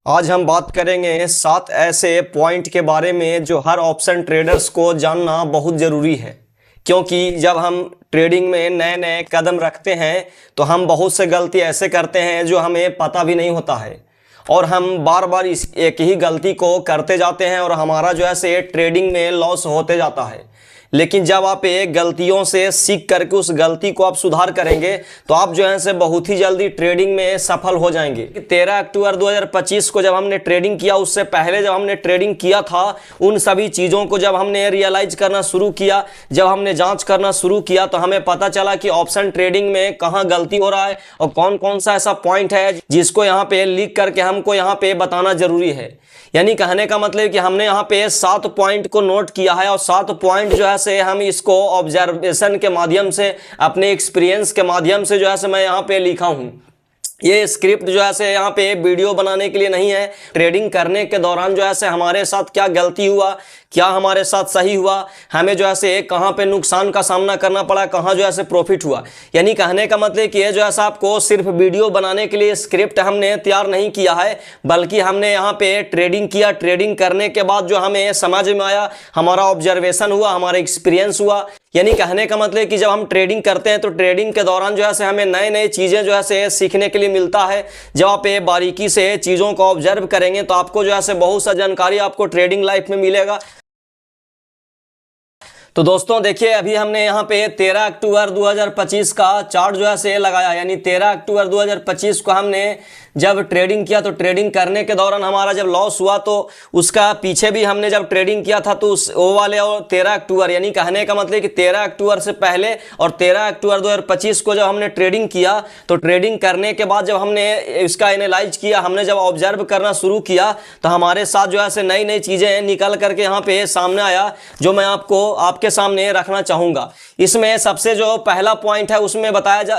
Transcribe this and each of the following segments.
आज हम बात करेंगे 7 ऐसे पॉइंट के बारे में जो हर ऑप्शन ट्रेडर्स को जानना बहुत ज़रूरी है। क्योंकि जब हम ट्रेडिंग में नए नए कदम रखते हैं तो हम बहुत से गलती ऐसे करते हैं जो हमें पता भी नहीं होता है और हम बार बार इस एक ही गलती को करते जाते हैं और हमारा जो है से ट्रेडिंग में लॉस होते जाता है। लेकिन जब आप एक गलतियों से सीख करके उस गलती को आप सुधार करेंगे तो आप जो है से बहुत ही जल्दी ट्रेडिंग में सफल हो जाएंगे। 13 अक्टूबर 2025 को जब हमने ट्रेडिंग किया, उससे पहले जब हमने ट्रेडिंग किया था, उन सभी चीज़ों को जब हमने रियलाइज करना शुरू किया, जब हमने जांच करना शुरू किया तो हमें पता चला कि ऑप्शन ट्रेडिंग में कहाँ गलती हो रहा है और कौन कौन सा ऐसा पॉइंट है जिसको यहाँ पे लिख करके हमको यहाँ पे बताना जरूरी है। यानी कहने का मतलब कि हमने यहाँ पे 7 पॉइंट को नोट किया है और 7 पॉइंट जो है से हम इसको ऑब्जर्वेशन के माध्यम से, अपने एक्सपीरियंस के माध्यम से जो है से मैं यहाँ पे लिखा हूँ। ये स्क्रिप्ट जो है से यहाँ पे वीडियो बनाने के लिए नहीं है। ट्रेडिंग करने के दौरान जो है से हमारे साथ क्या गलती हुआ, क्या हमारे साथ सही हुआ, हमें जो है से कहाँ पे नुकसान का सामना करना पड़ा, कहाँ जो है से प्रॉफिट हुआ। यानी कहने का मतलब कि ये जो है से आपको सिर्फ वीडियो बनाने के लिए स्क्रिप्ट हमने तैयार नहीं किया है, बल्कि हमने यहाँ पे ट्रेडिंग किया। ट्रेडिंग करने के बाद जो हमें समझ में आया, हमारा ऑब्जर्वेशन हुआ, हमारा एक्सपीरियंस हुआ। यानी कहने का मतलब कि जब हम ट्रेडिंग करते हैं तो ट्रेडिंग के दौरान जो है से हमें नए नए चीज़ें जो है से सीखने के लिए मिलता है। जब आप ये बारीकी से चीज़ों को ऑब्जर्व करेंगे तो आपको जो है से बहुत सा जानकारी आपको ट्रेडिंग लाइफ में मिलेगा। तो दोस्तों देखिए, अभी हमने यहाँ पे 13 अक्टूबर 2025 का चार्ट जो है से लगाया। यानी 13 अक्टूबर 2025 को हमने जब ट्रेडिंग किया तो ट्रेडिंग करने के दौरान हमारा जब लॉस हुआ तो उसका पीछे भी हमने जब ट्रेडिंग किया था तो उस वो वाले और 13 अक्टूबर, यानी कहने का मतलब कि 13 अक्टूबर से पहले और 13 अक्टूबर 2025 को जब हमने ट्रेडिंग किया तो ट्रेडिंग करने के बाद जब हमने इसका एनालाइज किया, हमने जब ऑब्जर्व करना शुरू किया तो हमारे साथ जो है से नई नई चीज़ें निकल करके यहाँ पे सामने आया, जो मैं आपके सामने रखना चाहूँगा। इसमें सबसे जो पहला पॉइंट है उसमें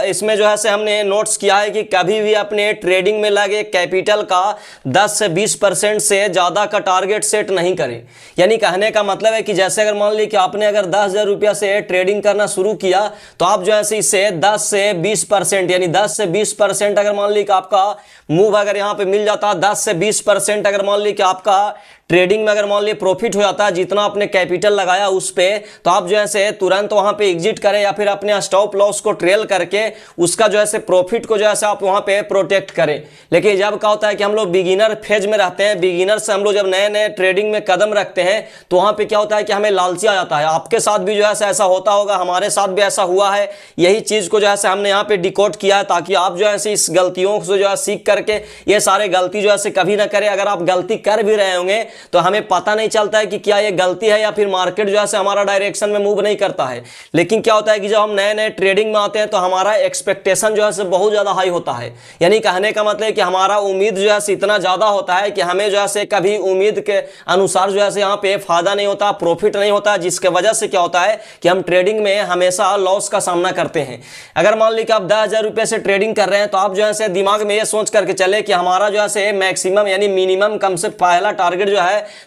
इसमें जो है से हमने नोट्स किया है कि कभी भी अपने ट्रेडिंग में लगे कैपिटल का 10 से 20% से ज़्यादा का टारगेट सेट नहीं करें। यानी कहने का मतलब है कि जैसे अगर मान ली कि आपने अगर 10,000 रुपया से ट्रेडिंग करना शुरू किया तो आप जो है से इससे 10 से 20%, यानी 10 से 20% अगर मान ली कि आपका मूव अगर यहाँ पे मिल जाता है, 10 से 20% अगर मान ली कि आपका ट्रेडिंग में अगर मान ली प्रॉफिट हो जाता है जितना आपने कैपिटल लगाया उस पे, तो आप जो है से तुरंत वहां पे एग्जिट करें या फिर अपने स्टॉप लॉस को ट्रेल करके उसका जो है से प्रॉफिट को जो है से आप वहां पे प्रोटेक्ट करें। लेकिन जब क्या होता है कि हम लोग बिगिनर फेज में रहते हैं, बिगिनर से हम लोग जब नए नए ट्रेडिंग में कदम रखते हैं तो वहां पे क्या होता है कि हमें लालची आ जाता है। आपके साथ भी जो है से ऐसा होता होगा, हमारे साथ भी ऐसा हुआ है। यही चीज को जो है से हमने यहाँ पे डिकोड किया है ताकि आप जो है से इस गलतियों से जो है सीख करके ये सारे गलती जो है से कभी ना करें। अगर आप गलती कर भी रहे होंगे तो हमें पता नहीं चलता है कि क्या ये गलती है या फिर मार्केट जो है से हमारा डायरेक्शन में मूव नहीं करता है। लेकिन क्या होता है कि जब हम नए नए ट्रेडिंग में आते हैं तो हमारा एक्सपेक्टेशन जो है से बहुत ज़्यादा हाई होता है। यानी कहने का मतलब है कि हमारा उम्मीद जो है से इतना ज़्यादा होता है कि हमें जो है से कभी उम्मीद के अनुसार जो है से यहाँ पे फायदा नहीं होता, प्रॉफिट नहीं होता, जिसके वजह से क्या होता है कि हम ट्रेडिंग में हमेशा लॉस का सामना करते हैं। अगर मान ली कि आप 10,000 रुपये से ट्रेडिंग कर रहे हैं तो आप जो है से दिमाग में ये सोच करके चले कि हमारा जो है से मैक्सिमम यानी मिनिमम कम से पहला टारगेट जो है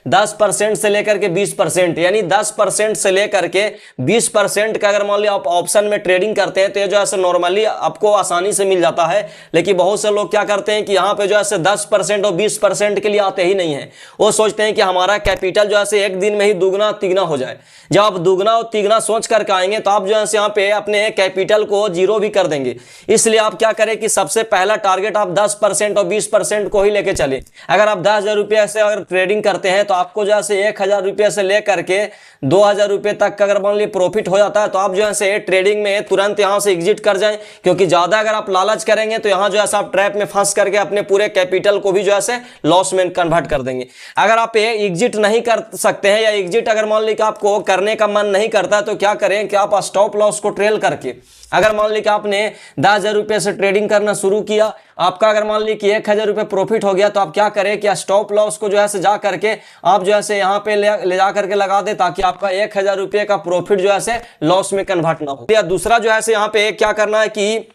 10% से लेकर के 20%, यानी 10% से लेकर के 20% का अगर मान लिया आप ऑप्शन में ट्रेडिंग करते हैं तो ये जो है नॉर्मली आपको आसानी से मिल जाता है। लेकिन बहुत से लोग क्या करते हैं कि यहाँ पे जो है 10% और 20% के लिए आते ही नहीं है। वो सोचते हैं कि हमारा कैपिटल जो है एक दिन में ही दुगना तिगना हो जाए। जब आप दुगना और तिगना सोच करके आएंगे तो आप जो है यहाँ पे अपने कैपिटल को जीरो भी कर देंगे। इसलिए आप क्या करें कि सबसे पहला टारगेट आप 10% और 20% को ही लेके चले। अगर आप 10,000 रुपये से अगर ट्रेडिंग करते हैं तो आपको जो है 1,000 रुपये से लेकर के 2,000 रुपये तक अगर मान ली प्रॉफिट हो जाता है तो आप जो है ट्रेडिंग में तुरंत यहाँ से एग्जिट कर जाएं। क्योंकि ज़्यादा अगर आप लालच करेंगे तो यहाँ जो है आप ट्रैप में फंस करके अपने पूरे कैपिटल को भी जो है लॉस में कन्वर्ट कर देंगे। अगर आप ये एग्जिट नहीं कर सकते हैं या एग्जिट अगर मान ली कि आपको करने का मन नहीं करता तो क्या करें कि आप स्टॉप लॉस को ट्रेल करके, अगर मान ली कि आपने 10,000 रुपये से ट्रेडिंग करना शुरू किया, आपका अगर मान ली कि 1,000 रुपये प्रॉफिट हो गया तो आप क्या करें कि स्टॉप लॉस को जो है जा करके आप जो है यहाँ पे ले जा करके लगा दे ताकि आपका 1,000 रुपये का प्रॉफिट जो है लॉस में कन्वर्ट ना हो। या दूसरा जो है यहाँ पे क्या करना है कि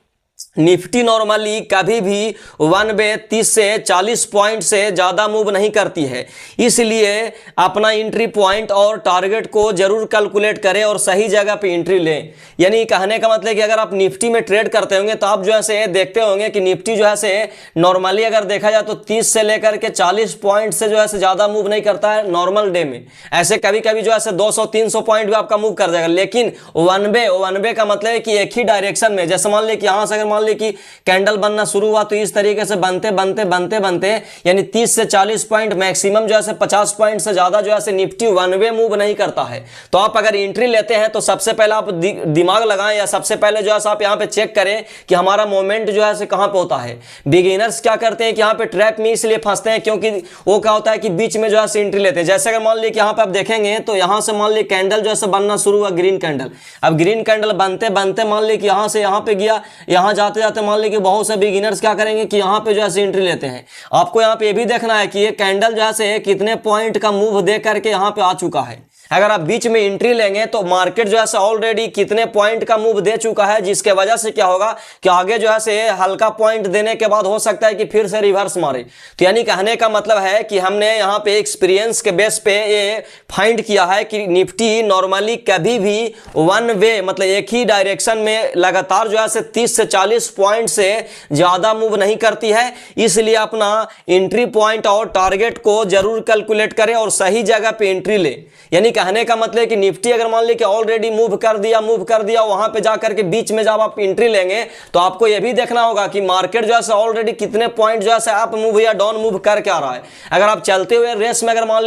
निफ्टी नॉर्मली कभी भी 1 वे 30 से 40 पॉइंट से ज़्यादा मूव नहीं करती है, इसलिए अपना एंट्री पॉइंट और टारगेट को जरूर कैलकुलेट करें और सही जगह पे एंट्री लें। यानी कहने का मतलब कि अगर आप निफ्टी में ट्रेड करते होंगे तो आप जो है से देखते होंगे कि निफ्टी जो है से नॉर्मली अगर देखा जाए तो 30 से लेकर के 40 पॉइंट से जो है से ज़्यादा मूव नहीं करता है नॉर्मल डे में। ऐसे कभी कभी जो है से 200-300 पॉइंट भी आपका मूव कर जाएगा, लेकिन वन वे का मतलब है कि एक ही डायरेक्शन में, जैसे मान ली कि यहाँ से अगर मान ली कि कैंडल बनना शुरू हुआ तो इस तरीके से बनते यानी 30 से 40 पॉइंट मैक्सिमम जो है 50 पॉइंट से ज्यादा जो है निफ्टी वन वे मूव नहीं करता है। तो आप अगर एंट्री लेते हैं तो सबसे पहले आप दिमाग लगाएं या सबसे पहले जो है आप यहां पे चेक करें कि हमारा मोमेंट जो है कहां पे होता है। बिगिनर्स क्या करते हैं कि यहां पे ट्रैप में इसलिए फंसते हैं क्योंकि वो क्या होता है कि बीच में जो है एंट्री लेते हैं। जैसे अगर मान ली कि यहां पे आप देखेंगे तो यहां से मान ली कैंडल जो है बनना शुरू हुआ ग्रीन कैंडल, अब ग्रीन कैंडल बनते मान ली कि यहां से यहां पे गया, यहां जाते जाते मान ली कि बहुत से बिगिनर्स क्या करेंगे कि यहां पे जो है एंट्री लेते हैं। आपको यहां पे ये भी देखना है कि ये कैंडल जो है कितने पॉइंट का मूव दे करके यहां पे आ चुका है। अगर आप बीच में एंट्री लेंगे तो मार्केट जो है ऑलरेडी कितने पॉइंट का मूव दे चुका है, जिसके वजह से क्या होगा कि आगे जो है हल्का पॉइंट देने के बाद हो सकता है कि फिर से रिवर्स मारे। तो यानी कहने का मतलब है कि हमने यहाँ पे एक्सपीरियंस के बेस पे ये फाइंड किया है कि निफ्टी नॉर्मली कभी भी वन वे मतलब एक ही डायरेक्शन में लगातार जो है 30 से 40 पॉइंट से ज्यादा मूव नहीं करती है। इसलिए अपना एंट्री पॉइंट और टारगेट को जरूर कैलकुलेट करें और सही जगह पे एंट्री ले। यानी कहने का मतलब कि निफ्टी अगर मान ली कि ऑलरेडी मूव कर दिया वहां पे जाकर के बीच में जब आप एंट्री लेंगे तो आपको यह भी देखना होगा कि मार्केट जो है ऑलरेडी कितने पॉइंट जो है अप मूव या डाउन मूव करके आ रहा है। अगर आप चलते हुए रेस में अगर मान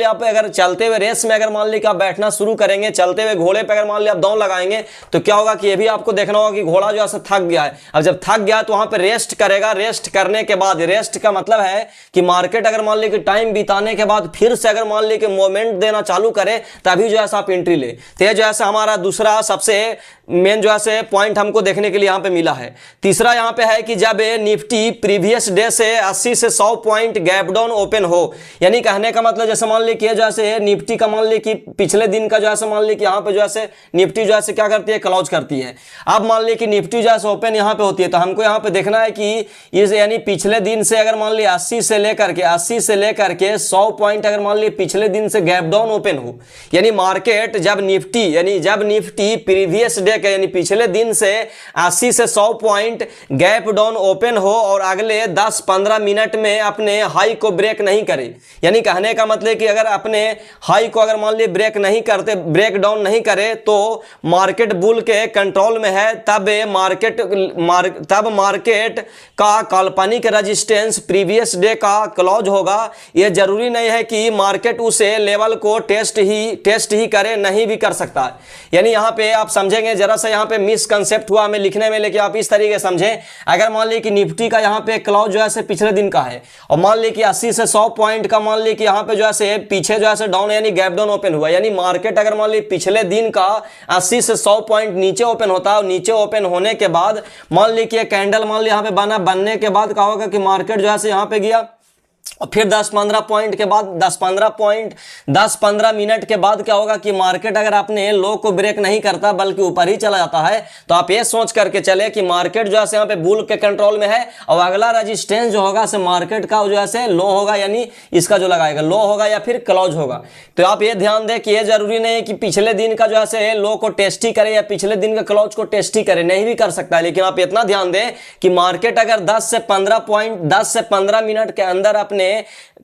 ली कि आप बैठना शुरू करेंगे, चलते हुए घोड़े पे अगर मान ली आप दौड़ लगाएंगे तो क्या होगा कि यह भी आपको देखना होगा कि घोड़ा जो है थक गया है। अब जब थक गया तो वहां पे रेस्ट करेगा, रेस्ट करने के बाद, रेस्ट का मतलब है कि मार्केट अगर मान ली कि टाइम बिताने के बाद फिर से अगर मान ली कि मोमेंट देना चालू करे तभी जो है आप एंट्री ले। तो ये जो है हमारा दूसरा सबसे मेन जो है पॉइंट हमको देखने के लिए यहाँ पे मिला है। तीसरा यहाँ पे है कि जब निफ्टी प्रीवियस डे से 80 से 100 पॉइंट गैप डाउन ओपन हो, यानी कहने का मतलब जैसे मान ली कि जो है निफ्टी का मान ली कि पिछले दिन का जो है मान ली कि यहाँ पे जो है निफ्टी जो है क्या करती है, क्लोज करती है। अब मान ली कि निफ्टी जो है ओपन यहाँ पे होती है तो हमको यहाँ पे देखना है कि इस यानी पिछले दिन से अगर मान ली 80 से लेकर के 100 पॉइंट अगर मान ली पिछले दिन से गैप डाउन ओपन हो, यानी मार्केट जब निफ्टी प्रीवियस डे के यानी पिछले दिन से 80 से 100 पॉइंट गैप डाउन ओपन हो और अगले 10-15 मिनट में अपने हाई को ब्रेक नहीं करे, यानी कहने का मतलब कि अगर अपने हाई को अगर मान ली ब्रेक डाउन नहीं करे तो मार्केट बुल के कंट्रोल में है। तब मार्केट का काल्पनिक रेजिस्टेंस प्रीवियस डे का क्लोज होगा। यह जरूरी नहीं है कि मार्केट उसे लेवल को टेस्ट ही करे, नहीं भी कर सकता है। यानी यहाँ पे आप समझेंगे, जरा सा यहाँ पे मिसकंसेप्ट हुआ हमें लिखने में, लेकिन आप इस तरीके से समझें। अगर मान ली कि निफ्टी का यहाँ पे क्लोज जो है पिछले दिन का है और मान ली कि 80 से 100 पॉइंट का मान ली कि यहाँ पे जो है पीछे जो है डाउन यानी गैप डाउन ओपन हुआ, यानी मार्केट अगर मान ली पिछले दिन का 80 से 100 पॉइंट नीचे ओपन होता है और नीचे ओपन होने के बाद मान ली कि कैंडल मान ली यहाँ पे बनने के बाद क्या होगा कि मार्केट जो है यहाँ पे गया और फिर 10-15 पॉइंट के बाद 10-15 मिनट के बाद क्या होगा कि मार्केट अगर अपने लो को ब्रेक नहीं करता बल्कि ऊपर ही चला जाता है तो आप ये सोच करके चले कि मार्केट जो है यहाँ पे बुल के कंट्रोल में है और अगला रेजिस्टेंस जो होगा से मार्केट का जो है लो होगा, यानी इसका जो लगाएगा लो होगा या फिर क्लोज होगा। तो आप ये ध्यान दें कि ये जरूरी नहीं है कि पिछले दिन का जो है लो को टेस्ट ही करे या पिछले दिन का क्लोज को टेस्ट ही करे, नहीं भी कर सकता है। लेकिन आप इतना ध्यान दें कि मार्केट अगर 10 से 15 मिनट के अंदर अपने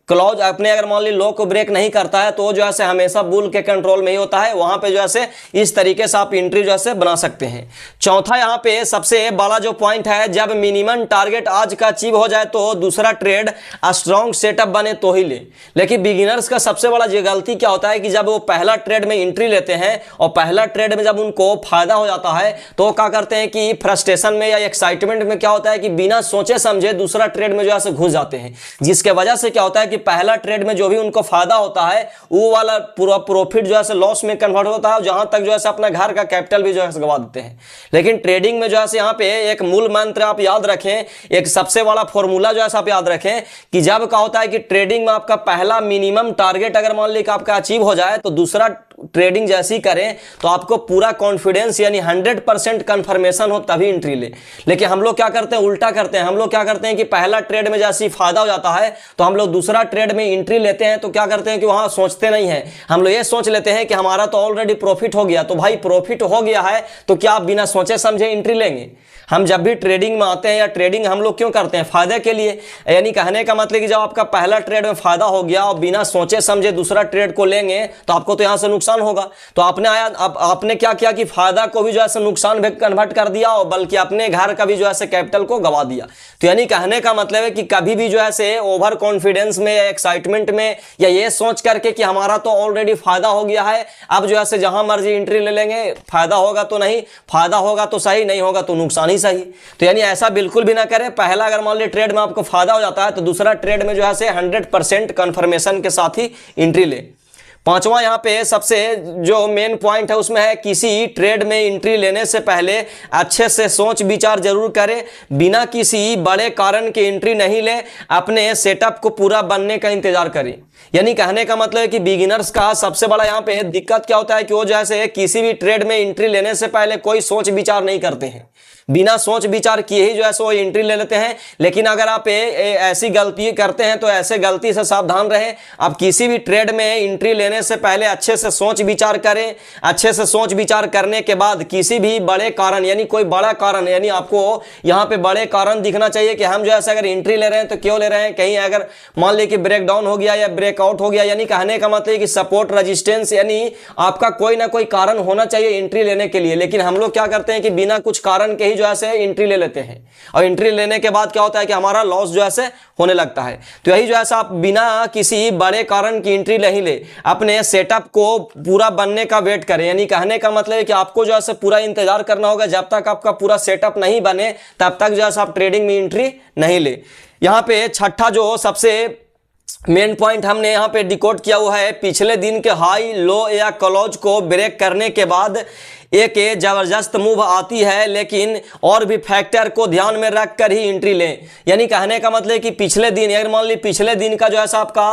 क्लोज अपने अगर मान ली लो को ब्रेक नहीं करता है तो जो है हमेशा बुल के कंट्रोल में ही होता है। वहां पे जो है इस तरीके से आप एंट्री जो है बना सकते हैं। चौथा यहाँ पे सबसे बड़ा जो पॉइंट है, जब मिनिमम टारगेट आज का अचीव हो जाए तो दूसरा ट्रेड स्ट्रॉन्ग सेटअप बने तो ही ले। लेकिन बिगिनर्स का सबसे बड़ा गलती क्या होता है कि जब वो पहला ट्रेड में एंट्री लेते हैं और पहला ट्रेड में जब उनको फायदा हो जाता है तो क्या करते हैं कि फ्रस्ट्रेशन में या एक्साइटमेंट में क्या होता है कि बिना सोचे समझे दूसरा ट्रेड में जो है घुस जाते हैं, जिसके वजह से क्या होता है कि पहला ट्रेड में जो भी उनको फायदा होता है वो वाला पूरा प्रॉफिट जो है लॉस में कन्वर्ट होता है, जहां तक जो है अपना घर का कैपिटल भी जो है गवा देते हैं। लेकिन ट्रेडिंग में जो है यहाँ पे एक मूल मंत्र आप याद रखें, एक सबसे बड़ा फॉर्मूला जो है आप याद रखें कि जब क्या होता है कि ट्रेडिंग में आपका पहला मिनिमम टारगेट अगर मान ली कि आपका अचीव हो जाए तो दूसरा ट्रेडिंग जैसी करें तो आपको पूरा कॉन्फिडेंस यानी 100% कंफर्मेशन हो तभी एंट्री ले। लेकिन हम लोग क्या करते हैं, उल्टा करते हैं। हम लोग क्या करते हैं कि पहला ट्रेड में जैसे फायदा हो जाता है तो हम लोग दूसरा ट्रेड में एंट्री लेते हैं, तो क्या करते हैं कि वहां सोचते नहीं है, हम लोग ये सोच लेते हैं कि हमारा तो ऑलरेडी प्रॉफिट हो गया। तो भाई प्रॉफिट हो गया है तो क्या आप बिना सोचे समझे एंट्री लेंगे? हम जब भी ट्रेडिंग में आते हैं या ट्रेडिंग हम लोग क्यों करते हैं? फायदे के लिए। यानी कहने का मतलब कि जब आपका पहला ट्रेड में फायदा हो गया और बिना सोचे समझे दूसरा ट्रेड को लेंगे तो आपको तो यहां से नुकसान होगा। तो आपने क्या किया कि फायदा को भी जो है नुकसान में कन्वर्ट कर दिया और बल्कि अपने घर का भी जो है कैपिटल को गवा दिया। तो यानी कहने का मतलब है कि कभी भी जो है ओवर कॉन्फिडेंस में या एक्साइटमेंट में या ये सोच करके कि हमारा तो ऑलरेडी फायदा हो गया है, अब जो है जहां मर्जी एंट्री ले लेंगे, फायदा होगा तो नहीं, फायदा होगा तो सही, नहीं होगा तो नुकसान ही सही। तो यानी ऐसा बिल्कुल भी ना करें। पहला अगर मान लीजिए ट्रेड में आपको फायदा हो जाता है तो दूसरा ट्रेड में जो है 100% कंफर्मेशन के साथ ही एंट्री ले। पांचवा यहां पे सबसे जो मेन पॉइंट है उसमें है किसी ट्रेड में एंट्री लेने से पहले अच्छे से सोच विचार जरूर करें, बिना किसी बड़े कारण के एंट्री नहीं ले, अपने सेटअप को पूरा बनने का इंतजार करें। यानी कहने का मतलब है कि बिगिनर्स का सबसे बड़ा यहाँ पे दिक्कत क्या होता है कि वो जैसे किसी भी ट्रेड में एंट्री लेने से पहले कोई सोच विचार नहीं करते हैं, बिना सोच विचार किए ही जो है वो एंट्री ले लेते हैं। लेकिन अगर आप ऐसी गलती करते हैं तो ऐसे गलती से सावधान रहें। आप किसी भी ट्रेड में एंट्री लेने से पहले अच्छे से सोच विचार करें। अच्छे से सोच विचार करने के बाद किसी भी बड़े कारण यानी कोई बड़ा कारण यानी आपको यहाँ पे बड़े कारण दिखना चाहिए कि हम जो है अगर एंट्री ले रहे हैं तो क्यों ले रहे हैं। कहीं अगर मान लीजिए कि ब्रेक डाउन हो गया या ब्रेकआउट हो गया, यानी कहने का मतलब कि सपोर्ट रेजिस्टेंस, यानी आपका कोई ना कोई कारण होना चाहिए एंट्री लेने के लिए। लेकिन हम लोग क्या करते हैं कि बिना कुछ कारण के ही जो है एंट्री ले लेते हैं और एंट्री लेने के बाद क्या होता है कि हमारा लॉस जो है होने लगता है। तो यही जो है आप बिना किसी बड़े कारण की एंट्री नहीं ले, अपने सेटअप को पूरा बनने का वेट करें। यानी कहने का मतलब है कि आपको जो है पूरा इंतजार करना होगा, जब तक आपका पूरा सेटअप नहीं बने तब तक जो है आप ट्रेडिंग में एंट्री नहीं ले। यहां पे छठा जो सबसे मेन पॉइंट हमने यहाँ पे डिकोड किया हुआ है, पिछले दिन के हाई लो या क्लोज को ब्रेक करने के बाद एक जबरदस्त मूव आती है, लेकिन और भी फैक्टर को ध्यान में रख कर ही एंट्री लें। यानी कहने का मतलब है कि पिछले दिन अगर मान ली पिछले दिन का जो है आपका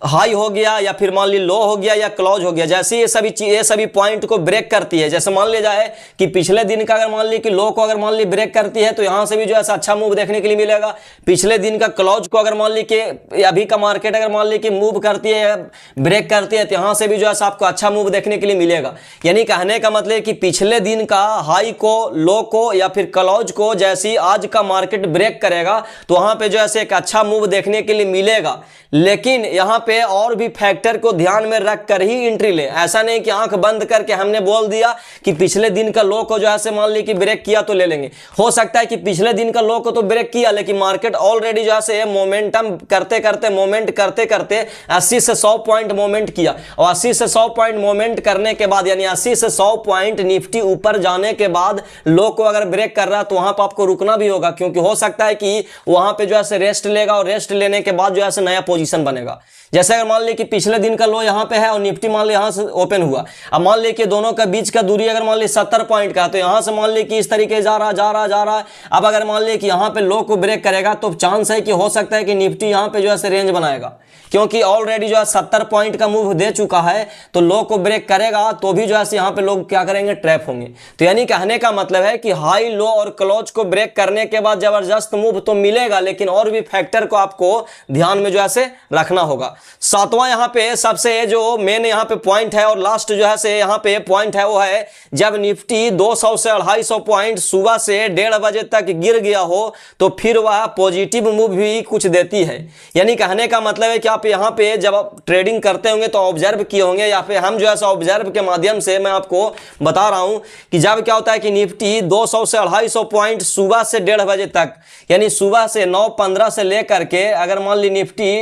हाई हो गया या फिर मान ली लो हो गया या क्लोज हो गया, जैसे ये सभी पॉइंट को ब्रेक करती है। जैसे मान लिया जाए कि पिछले दिन का अगर मान ली कि लो को अगर मान ली ब्रेक करती है तो यहां से भी जो है अच्छा मूव देखने के लिए मिलेगा। पिछले दिन का क्लोज को अगर मान ली कि अभी का मार्केट अगर मान ली कि मूव करती है ब्रेक करती है तो यहां से भी जो है आपको अच्छा मूव देखने के लिए मिलेगा। यानी कहने का मतलब कि पिछले दिन का हाई को, लो को या फिर क्लोज को जैसी आज का मार्केट ब्रेक करेगा तो वहां पे जो है एक अच्छा मूव देखने के लिए मिलेगा। लेकिन यहां पे और भी फैक्टर को ध्यान में रख कर ही एंट्री ले। ऐसा नहीं कि आंख बंद करके हमने बोल दिया कि पिछले दिन का लो को जो है मान ली कि ब्रेक किया तो ले लेंगे। हो सकता है कि पिछले दिन का लो को तो ब्रेक किया लेकिन मार्केट ऑलरेडी जो है मोमेंटम करते करते मोमेंट करते करते 80 से 100 पॉइंट मोमेंट किया और 80 से 100 पॉइंट मोमेंट करने के बाद यानी 80 से 100 पॉइंट निफ्टी ऊपर जाने के बाद लो को अगर ब्रेक कर रहा तो वहां पर आपको रुकना भी होगा, क्योंकि हो सकता है कि वहां पे जो है रेस्ट लेगा और रेस्ट लेने के बाद जो है नया पोजीशन बनेगा। जैसे अगर मान ली कि पिछले दिन का लो यहां पे है और निफ्टी मान ली यहां से ओपन हुआ, अब मान ली कि दोनों के बीच का दूरी अगर मान ली 70 पॉइंट का, तो यहां से मान ली कि इस तरीके जा रहा है। अब अगर मान ली कि यहां पे लो को ब्रेक करेगा तो चांस है कि हो सकता है कि निफ्टी यहां पे जो है रेंज बनाएगा, क्योंकि ऑलरेडी जो है 70 पॉइंट का मूव दे चुका है। तो लो को ब्रेक करेगा तो भी जो है यहाँ पे लोग क्या करेंगे, ट्रैप होंगे। तो यानी कहने का मतलब है कि हाई लो और क्लोज को ब्रेक करने के बाद जबरदस्त मूव तो मिलेगा, लेकिन और भी फैक्टर को आपको ध्यान में जो है रखना होगा। सातवां यहाँ पे सबसे जो मेन यहाँ पे पॉइंट है और लास्ट जो है यहाँ पे पॉइंट है वो है, जब निफ्टी 200 से 250 पॉइंट सुबह से 1:30 बजे तक गिर गया हो तो फिर वह पॉजिटिव मूव भी कुछ देती है। यानी कहने का मतलब है कि आप यहाँ पे जब आप ट्रेडिंग करते होंगे तो ऑब्जर्व किए होंगे, या फिर हम जो है ऑब्जर्व के माध्यम से मैं आपको बता रहा हूं कि जब क्या होता है कि निफ्टी 200 से 250 पॉइंट सुबह से 1:30 बजे तक, यानी सुबह से 9:15 से लेकर के अगर मान ली निफ्टी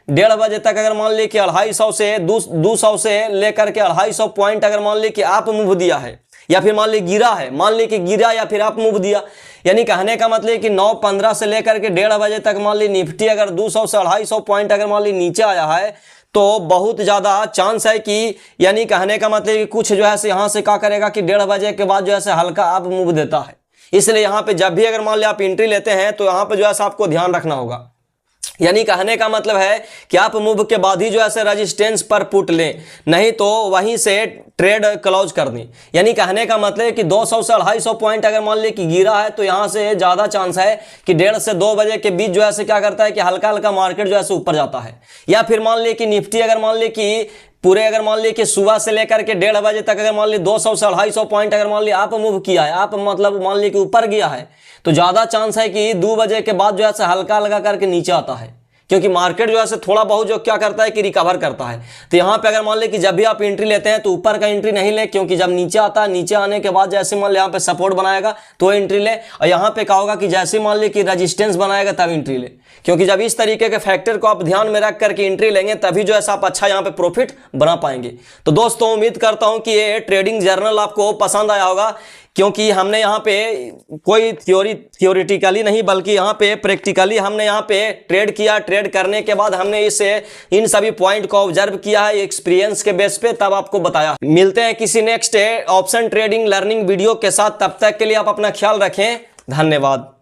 1:30 बजे तक अगर मान ली कि 250 से 200 से लेकर के 250 पॉइंट अगर मान ली कि आप मूव दिया है या फिर मान ली गिरा है, मान ली कि गिरा या फिर आप मूव दिया, यानी कहने का मतलब कि 9:15 से लेकर के 1:30 बजे तक मान ली निफ्टी अगर 200 से 250 पॉइंट अगर मान ली नीचे आया है तो बहुत ज़्यादा चांस है कि, यानी कहने का मतलब कि कुछ जो है यहाँ से क्या करेगा कि 1:30 बजे के बाद जो है हल्का आप मूव देता है। इसलिए यहाँ पे जब भी अगर मान ली आप एंट्री लेते हैं तो यहाँ पे जो है आपको ध्यान रखना होगा। यानी कहने का मतलब है कि आप मूव के बाद ही जो है रेजिस्टेंस पर पुट लें, नहीं तो वहीं से ट्रेड क्लोज कर दें। यानी कहने का मतलब है कि 200 से 250 पॉइंट अगर मान लीजिए कि गिरा है तो यहां से ज़्यादा चांस है कि 1:30 से 2 बजे के बीच जो है क्या करता है कि हल्का हल्का मार्केट जो है ऊपर जाता है। या फिर मान लीजिए कि निफ्टी अगर मान लीजिए कि पूरे अगर मान लीजिए कि सुबह से लेकर के 1:30 बजे तक अगर मान लीजिए 200 से 250 पॉइंट अगर मान लीजिए आप मूव किया है, आप मतलब मान लीजिए कि ऊपर गया है, तो ज़्यादा चांस है कि 2 बजे के बाद जो है हल्का हल्का करके नीचे आता है, क्योंकि मार्केट जो है थोड़ा बहुत जो क्या करता है कि रिकवर करता है। तो यहाँ पे अगर मान ले कि जब भी आप एंट्री लेते हैं तो ऊपर का एंट्री नहीं ले, क्योंकि जब नीचे आता है, नीचे आने के बाद जैसे मान ले यहाँ पे सपोर्ट बनाएगा तो एंट्री ले, और यहाँ पे क्या होगा कि जैसे मान ले कि रेजिस्टेंस बनाएगा तब एंट्री ले, क्योंकि जब इस तरीके के फैक्टर को आप ध्यान में रख करके एंट्री लेंगे तभी जो है आप अच्छा यहाँ पे प्रॉफिट बना पाएंगे। तो दोस्तों उम्मीद करता हूँ कि ये ट्रेडिंग जर्नल आपको पसंद आया होगा, क्योंकि हमने यहाँ पे कोई थियोरिटिकली नहीं बल्कि यहाँ पे प्रैक्टिकली हमने यहाँ पे ट्रेड किया। ट्रेड करने के बाद हमने इसे इन सभी पॉइंट को ऑब्जर्व किया है एक्सपीरियंस के बेस पे, तब आपको बताया। मिलते हैं किसी next option trading learning video के साथ, तब तक के लिए आप अपना ख्याल रखें। धन्यवाद।